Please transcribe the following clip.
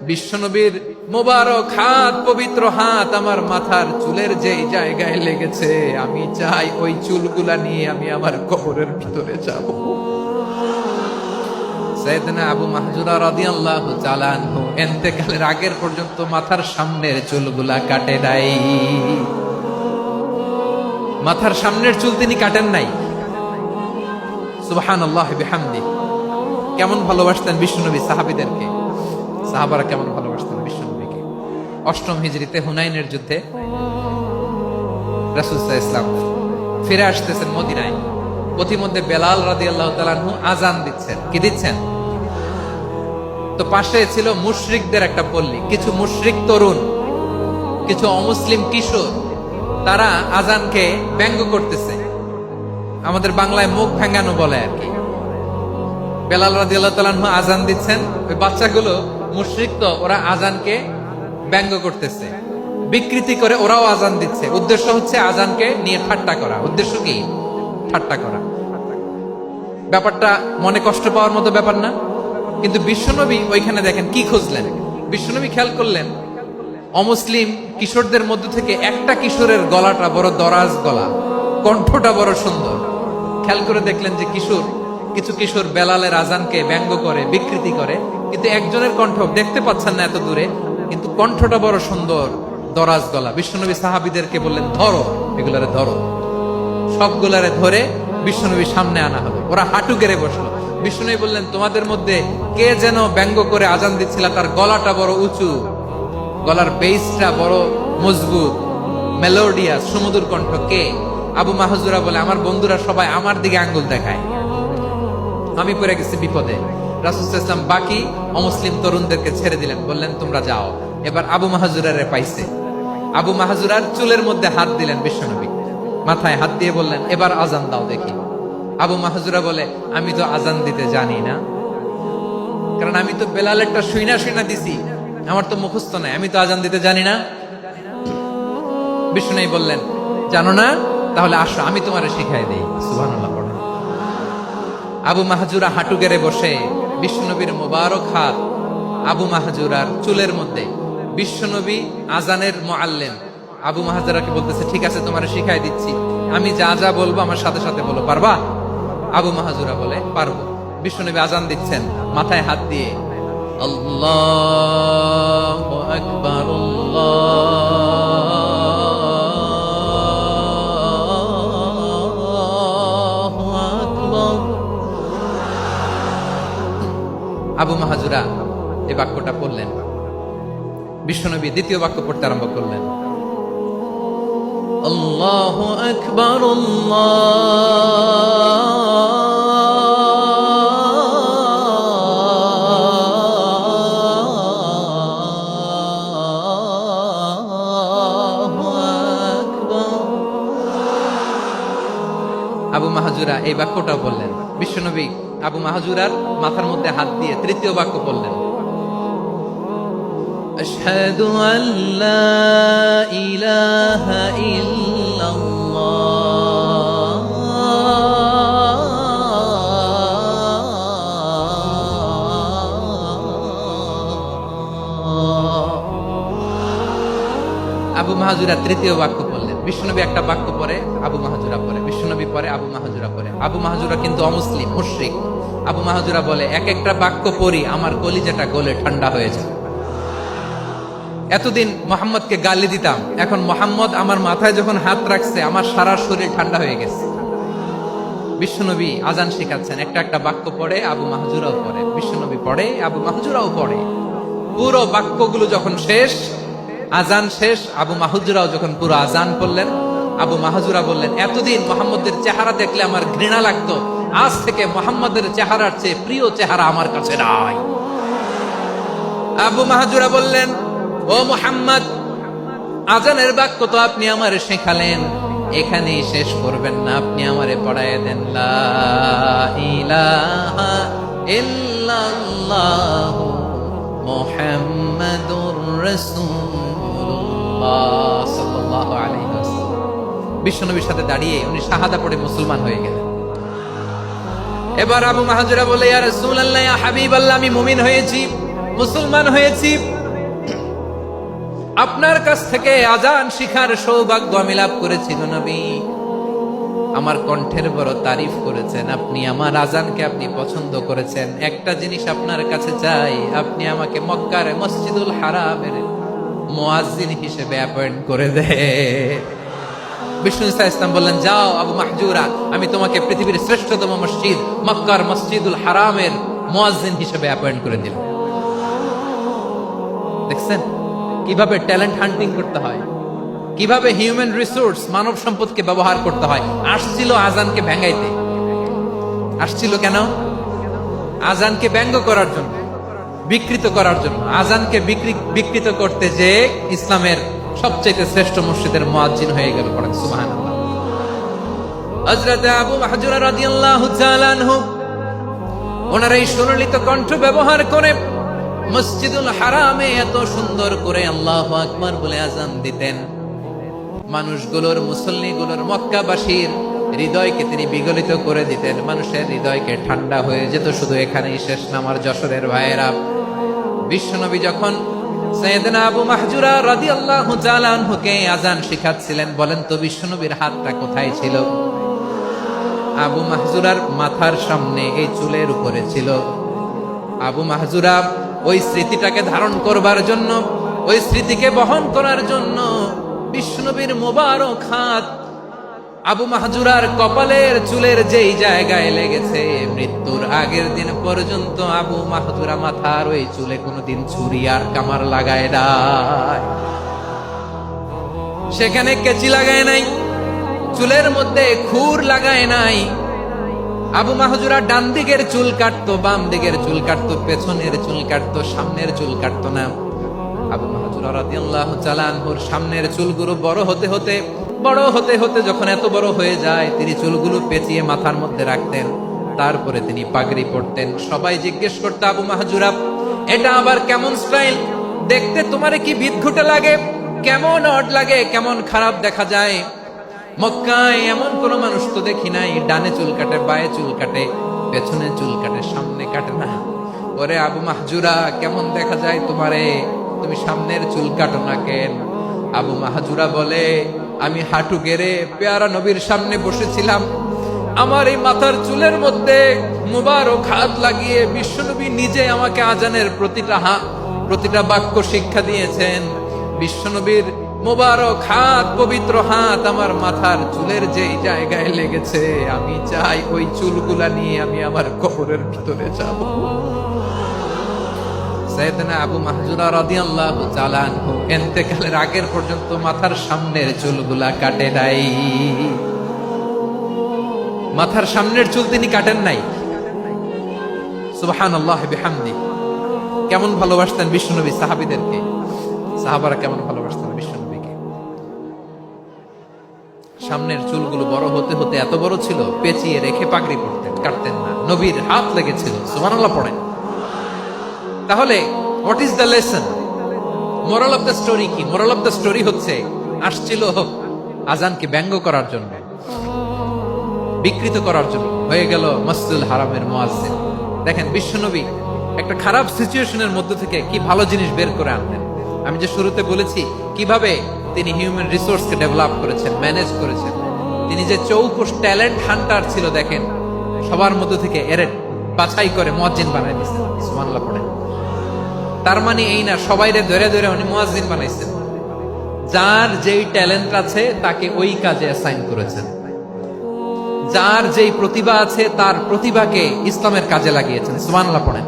বিশ্বনবীর মোবারক হাত, পবিত্র হাত আমার মাথার চুলের যেই জায়গায় লেগেছে, আমি চাই ওই চুলগুলা নিয়ে আমি আমার কবরের ভিতরে যাব। সাইয়েদনা আবু মাহজুরা রাদিয়াল্লাহু তাআলা আনহু ইন্তেকালের আগের পর্যন্ত মাথার সামনের চুলগুলা কাটে নাই। মাথার সামনের চুল তিনি কাটেন নাই। সুবহানাল্লাহি বিহামদি। কেমন ভালোবাসতেন বিশ্বনবী সাহাবীদেরকে, সাহাবারা কেমন ভালোবাসতেন বিশ্বনবীকে। অষ্টম হিজরিতে হুনাইনের যুদ্ধে রাসূল সাল্লাল্লাহু আলাইহি ওয়াসাল্লাম ফিরে আসতেছেন মদিনায়। পথিমধ্যে বেলাল রাদিয়াল্লাহু তাআলা আনহু আযান দিচ্ছেন। কি দিচ্ছেন? তো পাশে ছিল মুশরিকদের একটা পল্লী, কিছু মুশরিক তরুণ, কিছু অমুসলিম কিশোর, তারা আযানকে ব্যঙ্গ করতেছে। আমাদের বাংলায় মুখ ভেঙ্গানো বলে আর কি। বেলাল রাদিয়াল্লাহু তাআলা আনহু আযান দিচ্ছেন, ওই বাচ্চাগুলো মুশরিক, তো ওরা আযানকে ব্যঙ্গ করতেছে, বিকৃতি করে ওরাও আযান দিচ্ছে। উদ্দেশ্য হচ্ছে আযানকে নিয়ে ঠাট্টা করা। উদ্দেশ্য কি? ঠাট্টা করা। ব্যাপারটা মনে কষ্ট পাওয়ার মতো ব্যাপার না? কিন্তু বিশ্বনবী ওইখানে দেখেন কি খুঁজলেন। বিশ্বনবী খেয়াল করলেন অমুসলিম কিশোরদের মধ্য থেকে একটা কিশোরের গলাটা বড় দরাজ গলা, কণ্ঠটা বড় সুন্দর। খেয়াল করে দেখলেন যে কিছু কিশোর বেলালের আযানকে ব্যঙ্গ করে, বিকৃতি করে, কিন্তু একজনের কণ্ঠ দেখতে পাচ্ছেন না এত দূরে, কিন্তু কণ্ঠটা বড় সুন্দর, দরাজ গলা। বিশ্বনবী সাহাবীদেরকে বললেন, ধরো এগুলারে, ধরো। সবগুলারে ধরে বিশ্বনবীর সামনে আনা হলো। ওরা হাঁটু গেড়ে বসলো। বিশ্বনবী বললেন, তোমাদের মধ্যে কে যেন ব্যঙ্গ করে আযান দিচ্ছিল, তার গলাটা বড় উঁচু, গলার বেসটা বড় মজবুত, মেলোডিয়াস, সুমধুর কণ্ঠ, কে? আবু মাহজুরা বলে, আমার বন্ধুরা সবাই আমার দিকে আঙ্গুল দেখায়, আমি পড়ে গেছি বিপদে। রাসূল সাল্লাল্লাহু আলাইহি ওয়াসাল্লাম বাকি অমুসলিম তরুণদেরকে ছেড়ে দিলেন, বললেন তোমরা যাও। এবার আবু মাহজুরারে পাইছে। আবু মাহজুরার চুলের মধ্যে হাত দিলেন বিশ্বনবী, মাথায় হাত দিয়ে বললেন, এবার আযান দাও দেখি। আবু মাহজুরা বলে, আমি তো আযান দিতে জানি না, কারণ আমি তো বেলালেরটা শুইনা দিছি, আমার তো মুখস্থ নাই, আমি তো আযান দিতে জানি না। বিশ্বনবী বললেন, জানো না? তাহলে আসো, আমি তোমারে শিখাই দেই। সুবহানাল্লাহ পড়ো। আবু মাহজুরা হাঁটু গেড়ে বসে, বিশ্বনবীর মোবারক হাত আবু মাহজুরার চুলের মধ্যে। বিশ্বনবী আযানের মুআল্লিম আবু মাহজুরাকে বলতেছে, ঠিক আছে তোমারে শিখাই দিচ্ছি, আমি যা যা বলবো আমার সাথে সাথে বলো, পারবা? আবু মাহজুরা বলে, পারবো। বিশ্বনবী আযান দিচ্ছেন, মাথায় হাত দিয়ে আল্লাহু আকবার, আল্লাহু আকবার। আবু মাহজুরা এই বাক্যটা পড়লেন। বিশ্বনবী দ্বিতীয় বাক্য পড়তে আরম্ভ করলেন, আল্লাহু আকবার, আবু মাহজুরা এই বাক্যটা বললেন। বিশ্বনবী আবু মাহজুরার মাথার মধ্যে হাত দিয়ে তৃতীয় বাক্য বললেন, আশহাদু আল্লা ইলাহা ইল্লাল্লাহ, আবু মাহজুরা তৃতীয় বাক্য বললেন। বিশ্বনবী একটা বাক্য পরে আবু মাহজুরা পরে, বিশ্বনবী পরে আবু মাহজুরা পরে। আবু মাহজুরা কিন্তু অমুসলিম, মুশরিক। আবু মাহজুরা বলে, এক একটা বাক্য পড়ি আমার কলিজাটা গলে ঠান্ডা হয়ে যায়। এতদিন মুহাম্মদকে গালি দিতাম, এখন মুহাম্মদ আমার মাথায় যখন হাত রাখছে আমার সারা শরীর ঠান্ডা হয়ে গেছে। বিশ্বনবী আযান শেখাচ্ছেন, একটা একটা বাক্য পড়ে আবু মাহজুরাও পড়ে, বিশ্বনবী পড়ে, আবু মাহজুরাও পড়ে। পুরো বাক্যগুলো যখন শেষ, আযান শেষ, আবু মাহজুরাও যখন পুরো আযান পড়লেন, আবু মাহজুরা বললেন, এতদিন মুহাম্মদের চেহারা দেখলে আমার ঘৃণা লাগতো, আজ থেকে মুহাম্মদের চেহারার চেয়ে প্রিয় চেহারা আমার কাছে নাই। আবু মাহজুরা বললেন, ও মুহাম্মদ, আযানের বাক্য তো আপনি আমারে শেখালেন, এখানেই শেষ করবেন না, আপনি আমারে পড়ায় দেন, লা ইলাহা ইল্লাল্লাহু মুহাম্মাদুর রাসূলুল্লাহ সাল্লাল্লাহু আলাইহি ওয়াসাল্লাম। বিশ্বনবীর সাথে দাঁড়িয়ে উনি শাহাদা পড়ে মুসলমান হয়ে গেলেন। এবার আবু মাহজুরা বলে, ইয়া রাসূলুল্লাহ, ইয়া হাবিবাল্লাহ, আমি মুমিন হয়েছি, মুসলমান হয়েছি। আপনার কাছ থেকে আজান শিখার সৌভাগ্য আমি লাভ করেছিল নবী। আমার কণ্ঠের বড় তারিফ করেছেন আপনি, আমার আজানকে আপনি পছন্দ করেছেন। একটা জিনিস আপনার কাছে চাই, আপনি আমাকে মক্কার মসজিদুল হারামের মুয়াজ্জিন হিসেবে অ্যাপয়েন্ট করে দেন। বিষ্ণু ঈসা ইসলাম বললেন, যাও আবু মাহজুরা, আমি তোমাকে পৃথিবীর শ্রেষ্ঠতম মসজিদ মক্কার মসজিদুল হারামের মুয়াজ্জিন হিসেবে অ্যাপয়েন্ট করে দিল। দেখছেন কিভাবে ট্যালেন্ট হান্টিং করতে হয়, কিভাবে হিউম্যান রিসোর্স মানব সম্পদকে ব্যবহার করতে হয়। আসছিল আজানকে ভেঙাইতে, আসছিল কেন? আজানকে ব্যঙ্গ করার জন্য, বিকৃত করার জন্য। আজানকে বিকৃত করতে যে ইসলামের সবচেয়ে শ্রেষ্ঠ মসজিদের মুয়াজ্জিন হয়ে গেল। পড়েন সুবহানাল্লাহ। হযরত আবু মাহজুরা রাদিয়াল্লাহু তাআলা আনহু ওনার এই সুললিত কণ্ঠ ব্যবহার করে মসজিদুল হারামে এত সুন্দর করে আল্লাহু আকবার বলে আজান দিতেন। মানুষগুলোর, মুসল্লিগুলোর, মক্কাবাসীর হৃদয়কে তিনি বিগলিত করে দিতেন। মানুষের হৃদয়কে ঠান্ডা হয়ে যেত। শুধু এখানেই শেষ না আমার যশোরের ভাইয়েরা। বিশ্বনবী যখন সাইয়েদনা আবু মাহজুরা রাদিয়াল্লাহু তাআলা আনহুকে আজান শিখাচ্ছিলেন, বলেন তো বিশ্বনবীর হাতটা কোথায় ছিল? আবু মাহজুরার মাথার সামনে, এই চুলের উপরে ছিল। আবু মাহজুরা ওই স্মৃতিটাকে ধারণ করবার জন্য, ওই স্মৃতিকে বহন করার জন্য বিশ্বনবীর মোবারক হাত আবু মাহজুরার কপালের চুলের যেই জায়গায় লেগেছে, মৃত্যুর আগের দিন পর্যন্ত আবু মাহজুরা মাথার ওই চুলে কোনোদিন ছুরি আর কামার লাগায় নাই, সেখানে কেচি লাগায় নাই, চুলের মধ্যে খুর লাগায় নাই। আবু মাহজুরা ডান দিকের চুল কাটতো, বাম দিকের চুল কাটতো, পেছনের চুল কাটতো, সামনের চুল কাটতো না। আবু মাহজুরা রাদিয়াল্লাহু তাআলা আনহুর সামনের চুলগুলো বড় হতে হতে যখন এত বড় হয়ে যায়, তিনি চুলগুলো পেঁচিয়ে মাথার মধ্যে রাখতেন। তারপরে তিনি পাগড়ি পরতেন। সবাই জিজ্ঞেস করতো, আবু মাহজুরা এটা আবার কেমন স্টাইল? দেখতে তোমারে কি বিদঘুটে লাগে, কেমন অড লাগে, কেমন খারাপ দেখা যায়। মক্কায় এমন কোন মানুষ তো দেখি নাই, ডানে চুল কাটে, বায়ে চুল কাটে, পেছনে চুল কাটে, সামনে কাটে না। ওরে আবু মাহজুরা কেমন দেখা যায় তোমারে, তুমি সামনের চুল কাটো না কেন? আবু মাহজুরা বলে, আমি হাঁটু গেড়ে পেয়ারা নবীর সামনে বসেছিলাম, আমার এই মাথার চুলের মধ্যে মুবারক হাত লাগিয়ে বিশ্বনবী নিজে আমাকে আজানের প্রতিটা বাক্য শিক্ষা দিয়েছেন। বিশ্বনবীর মুবারক হাত, পবিত্র হাত আমার মাথার চুলের যেই জায়গায় লেগেছে, আমি চাই ওই চুলগুলা নিয়ে আমি আমার কবরের ভিতরে যাব। সাইয়েদনা আবু মাহজুরা রাদিয়াল্লাহু তাআলা আনহু ইন্তেকালের আগের পর্যন্ত মাথার সামনের চুলগুলা কাটে নাই। মাথার সামনের চুল তিনি কাটেন নাই। সুবহানাল্লাহি বিহামদি। কেমন ভালোবাসতেন বিশ্বনবী সাহাবীদেরকে, সাহাবারা কেমন ভালোবাসতেন বিশ্বনবীকে। সামনের চুলগুলো বড় হতে হতে এত বড় ছিল, পেঁচিয়ে রেখে পাগড়ি পরতেন, কাটতেন না। নবীর হাত লেগেছিল। সুবহানাল্লাহ পড়েন। তাহলে what is the lesson? Moral of the story কি? মোরাল অফ দ্য স্টোরি হচ্ছে, আসছিল আজানকে ব্যঙ্গ করার জন্য, বিকৃত করার জন্য, হয়ে গেল মসজিদুল হারামের মুয়াজ্জিন। দেখেন বিশ্বনবী একটা খারাপ সিচুয়েশনের মধ্যে থেকে কি ভালো জিনিস বের করে আনতেন। আমি যে শুরুতে বলেছি কিভাবে তিনি হিউম্যান রিসোর্সকে ডেভেলপ করেছেন, ম্যানেজ করেছেন। তিনি যে চৌকস ট্যালেন্ট হান্টার ছিল, দেখেন সবার মধ্যে থেকে এর বাছাই করে মুয়াজ্জিন বানাই দিয়েছেন। সুবহানাল্লাহ পড়েন। তার মানে এই না সবাইরে ধরে ধরে উনি মুয়াজ্জিন বানাইছেন। যার যেই ট্যালেন্ট আছে তাকে ওই কাজে অ্যাসাইন করেছেন। যার যেই প্রতিভা আছে তার প্রতিভাকে ইসলামের কাজে লাগিয়েছেন। সুবহানাল্লাহ পড়েন।